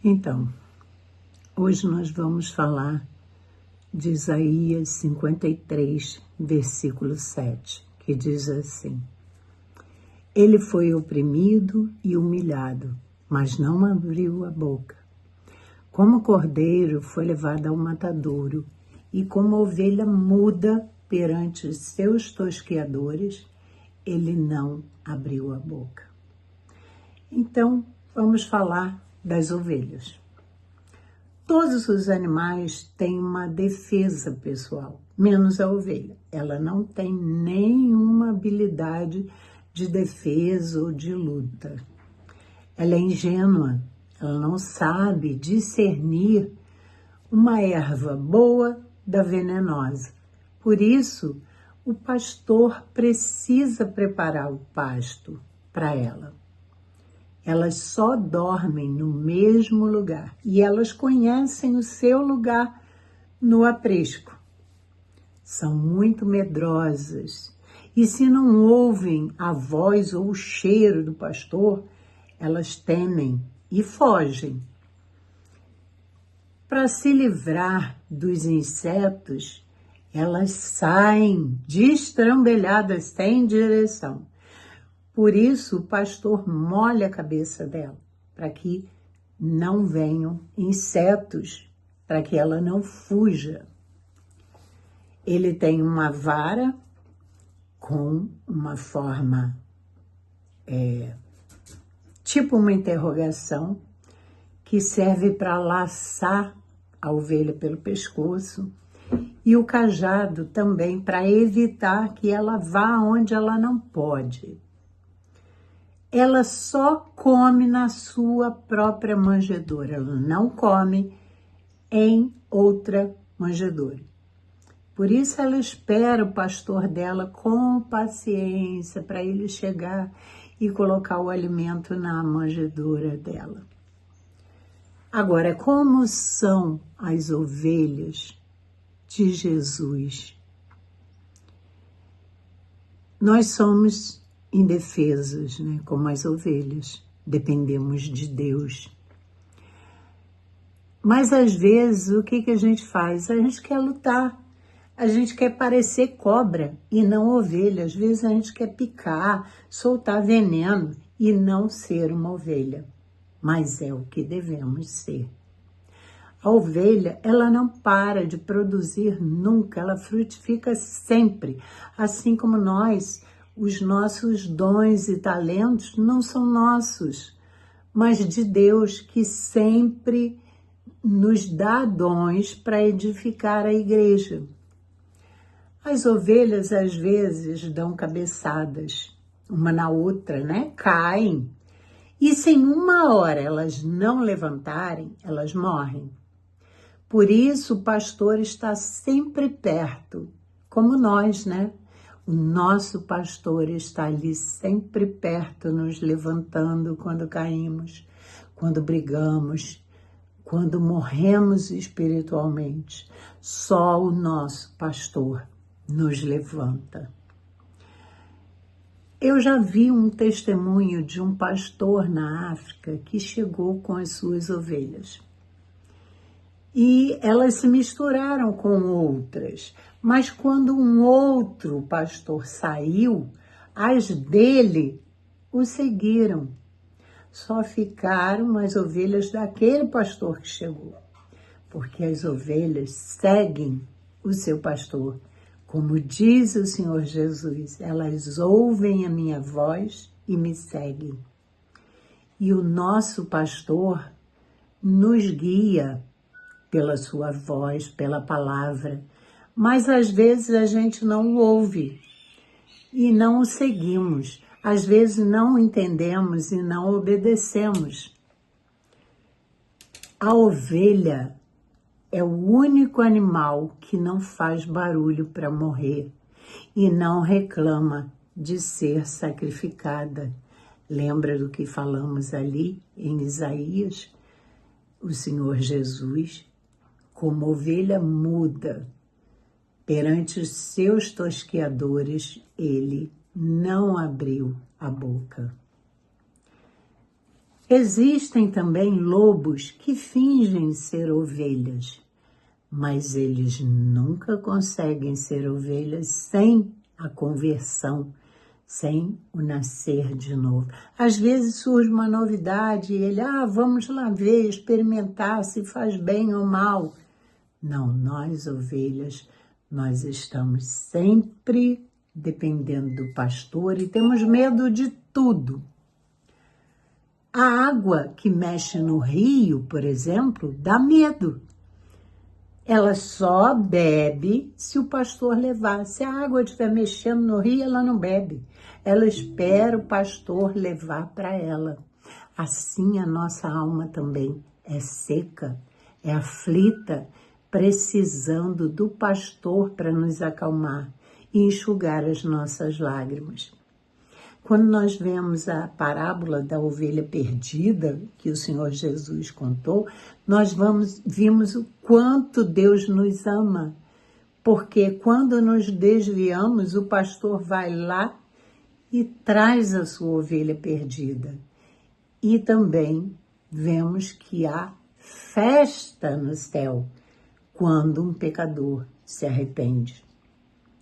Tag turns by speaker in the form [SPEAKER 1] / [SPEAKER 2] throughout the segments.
[SPEAKER 1] Então, hoje nós vamos falar de Isaías 53, versículo 7, que diz assim: Ele foi oprimido e humilhado, mas não abriu a boca. Como cordeiro foi levado ao matadouro, e como ovelha muda perante os seus tosqueadores, ele não abriu a boca. Então, vamos falar das ovelhas. Todos os animais têm uma defesa pessoal, menos a ovelha. Ela não tem nenhuma habilidade de defesa ou de luta. Ela é ingênua, ela não sabe discernir uma erva boa da venenosa. Por isso, o pastor precisa preparar o pasto para ela. Elas só dormem no mesmo lugar e elas conhecem o seu lugar no aprisco. São muito medrosas e se não ouvem a voz ou o cheiro do pastor, elas temem e fogem. Para se livrar dos insetos, elas saem destrambelhadas sem direção. Por isso, o pastor molha a cabeça dela, para que não venham insetos, para que ela não fuja. Ele tem uma vara com uma forma, tipo uma interrogação, que serve para laçar a ovelha pelo pescoço, e o cajado também para evitar que ela vá onde ela não pode. Ela só come na sua própria manjedoura, ela não come em outra manjedoura. Por isso ela espera o pastor dela com paciência para ele chegar e colocar o alimento na manjedoura dela. Agora, como são as ovelhas de Jesus? Nós somos indefesas, né? Como as ovelhas, dependemos de Deus. Mas às vezes o que a gente faz? A gente quer lutar, a gente quer parecer cobra e não ovelha. Às vezes a gente quer picar, soltar veneno e não ser uma ovelha, mas é o que devemos ser. A ovelha, ela não para de produzir nunca, ela frutifica sempre, assim como nós. Os nossos dons e talentos não são nossos, mas de Deus, que sempre nos dá dons para edificar a igreja. As ovelhas, às vezes, dão cabeçadas, uma na outra, né? Caem. E se em uma hora elas não levantarem, elas morrem. Por isso, o pastor está sempre perto, como nós, né? O nosso pastor está ali sempre perto, nos levantando quando caímos, quando brigamos, quando morremos espiritualmente. Só o nosso pastor nos levanta. Eu já vi um testemunho de um pastor na África que chegou com as suas ovelhas. E elas se misturaram com outras. Mas quando um outro pastor saiu, as dele o seguiram. Só ficaram as ovelhas daquele pastor que chegou. Porque as ovelhas seguem o seu pastor. Como diz o Senhor Jesus, elas ouvem a minha voz e me seguem. E o nosso pastor nos guia pela sua voz, pela palavra, mas às vezes a gente não o ouve e não o seguimos. Às vezes não entendemos e não obedecemos. A ovelha é o único animal que não faz barulho para morrer e não reclama de ser sacrificada. Lembra do que falamos ali em Isaías? O Senhor Jesus, como ovelha muda, perante os seus tosqueadores, ele não abriu a boca. Existem também lobos que fingem ser ovelhas, mas eles nunca conseguem ser ovelhas sem a conversão, sem o nascer de novo. Às vezes surge uma novidade e ele, vamos lá ver, experimentar se faz bem ou mal. Não, nós ovelhas, nós estamos sempre dependendo do pastor e temos medo de tudo. A água que mexe no rio, por exemplo, dá medo. Ela só bebe se o pastor levar. Se a água estiver mexendo no rio, ela não bebe. Ela espera o pastor levar para ela. Assim a nossa alma também é seca, é aflita, precisando do pastor para nos acalmar e enxugar as nossas lágrimas. Quando nós vemos a parábola da ovelha perdida, que o Senhor Jesus contou, nós vimos o quanto Deus nos ama. Porque quando nos desviamos, o pastor vai lá e traz a sua ovelha perdida. E também vemos que há festa no céu quando um pecador se arrepende.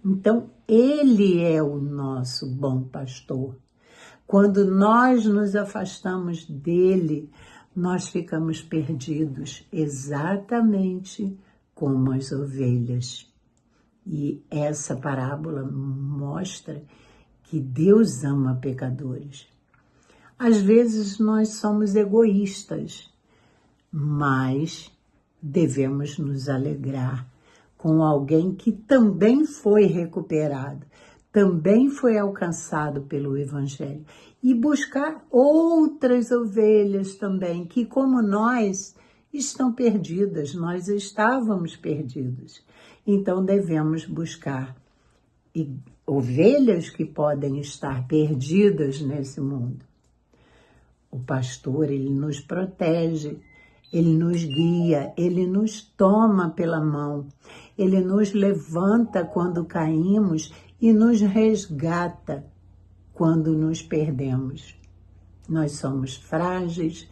[SPEAKER 1] Então, ele é o nosso bom pastor. Quando nós nos afastamos dele, nós ficamos perdidos, exatamente como as ovelhas. E essa parábola mostra que Deus ama pecadores. Às vezes nós somos egoístas, mas devemos nos alegrar com alguém que também foi recuperado, também foi alcançado pelo Evangelho. E buscar outras ovelhas também, que como nós, estão perdidas, nós estávamos perdidos. Então devemos buscar ovelhas que podem estar perdidas nesse mundo. O pastor, ele nos protege, ele nos guia, ele nos toma pela mão, ele nos levanta quando caímos e nos resgata quando nos perdemos. Nós somos frágeis,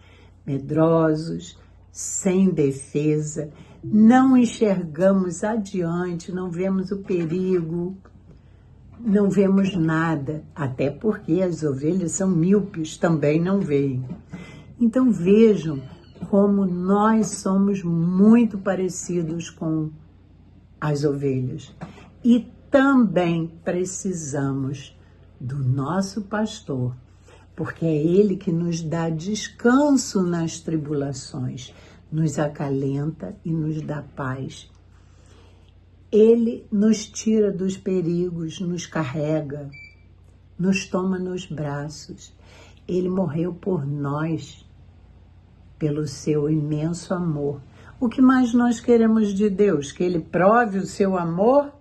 [SPEAKER 1] medrosos, sem defesa, não enxergamos adiante, não vemos o perigo, não vemos nada, até porque as ovelhas são míopes, também não veem. Então vejam como nós somos muito parecidos com as ovelhas e também precisamos do nosso pastor, porque é ele que nos dá descanso nas tribulações, nos acalenta e nos dá paz. Ele nos tira dos perigos, nos carrega, nos toma nos braços. Ele morreu por nós, pelo seu imenso amor. O que mais nós queremos de Deus? Que Ele prove o seu amor?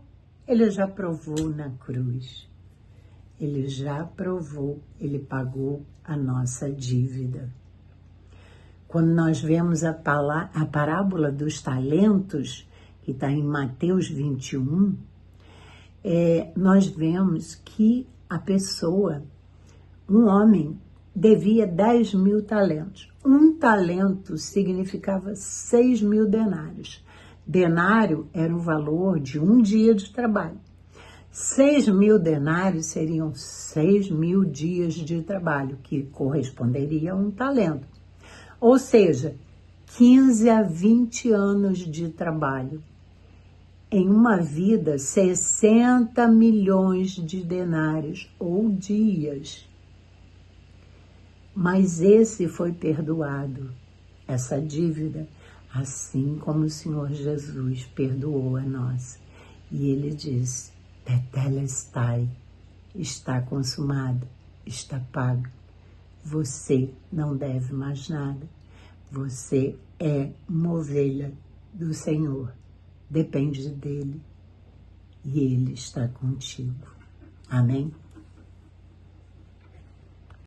[SPEAKER 1] Ele já provou na cruz. Ele já provou, Ele pagou a nossa dívida. Quando nós vemos a parábola dos talentos, que está em Mateus 21, nós vemos que a pessoa, um homem, devia 10.000 talentos. Um talento significava 6.000 denários. Denário era o valor de um dia de trabalho. 6.000 denários seriam 6.000 dias de trabalho, que corresponderia a um talento. Ou seja, 15 a 20 anos de trabalho. Em uma vida, 60 milhões de denários ou dias. Mas esse foi perdoado, essa dívida, assim como o Senhor Jesus perdoou a nós. E ele diz, tetelestai, está consumado, está pago. Você não deve mais nada. Você é uma ovelha do Senhor. Depende dele. E ele está contigo. Amém?